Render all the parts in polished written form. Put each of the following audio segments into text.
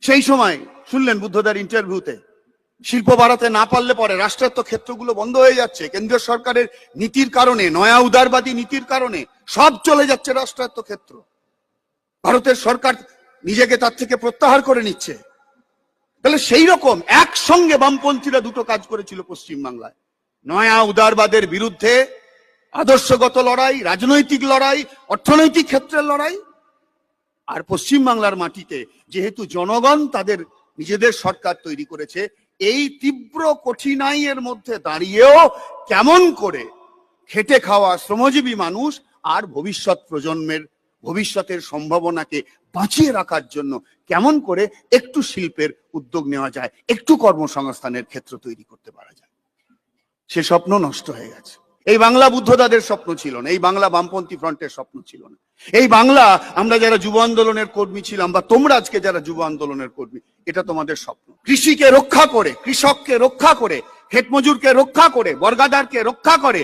সেই সময় শুনলেন বুদ্ধদার ইন্টারভিউতে, শিল্প বাড়াতে না পারলে পরে রাষ্ট্রায়ত্ত ক্ষেত্রগুলো বন্ধ হয়ে যাচ্ছে, কেন্দ্রীয় সরকারের নীতির কারণে, নয়া উদারবাদী নীতির কারণে সব চলে যাচ্ছে রাষ্ট্রায়ত্ত ক্ষেত্র। ভারতের সরকার নিজেকে তার থেকে প্রত্যাহার করে নিচ্ছে। তাহলে সেই রকম একসঙ্গে বামপন্থীরা দুটো কাজ করেছিল পশ্চিমবাংলায়, নয়া উদারবাদের বিরুদ্ধে আদর্শগত লড়াই, রাজনৈতিক লড়াই, অর্থনৈতিক ক্ষেত্রের লড়াই। আর পশ্চিমবাংলার মাটিতে যেহেতু জনগণ তাদের নিজেদের সরকার তৈরি করেছে, এই তীব্র কঠিনাইয়ের মধ্যে দাঁড়িয়েও কেমন করে খেটে খাওয়া শ্রমজীবী মানুষ আর ভবিষ্যৎ প্রজন্মের ভবিষ্যতের সম্ভাবনাকে বাঁচিয়ে রাখার জন্য কেমন করে একটু শিল্পের উদ্যোগ নেওয়া যায়, একটু কর্মসংস্থানের ক্ষেত্র তৈরি করতে পারা যায়, সে স্বপ্ন নষ্ট হয়ে গেছে। এই বাংলা বুদ্ধদাদের স্বপ্ন ছিল না, এই বাংলা বামপন্থী ফ্রন্টের স্বপ্ন ছিল না, এই বাংলা আমরা যারা যুব আন্দোলনের কর্মী ছিলাম বা তোমরা আজকে যারা যুব আন্দোলনের কর্মী, এটা তোমাদের স্বপ্ন। কৃষিকে রক্ষা করে, কৃষককে রক্ষা করে, ক্ষেত মজুরকে রক্ষা করে, বর্গাদারকে রক্ষা করে,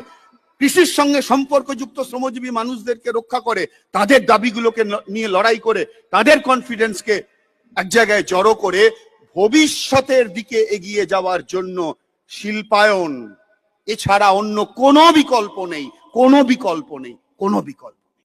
কৃষির সঙ্গে সম্পর্কযুক্ত শ্রমজীবী মানুষদেরকে রক্ষা করে, তাদের দাবিগুলোকে নিয়ে লড়াই করে, তাদের কনফিডেন্সকে এক জায়গায় জড়ো করে ভবিষ্যতের দিকে এগিয়ে যাওয়ার জন্য শিল্পায়ন এছাড়া অন্য কোনো বিকল্প নেই, কোনো বিকল্প নেই, কোনো বিকল্প নেই।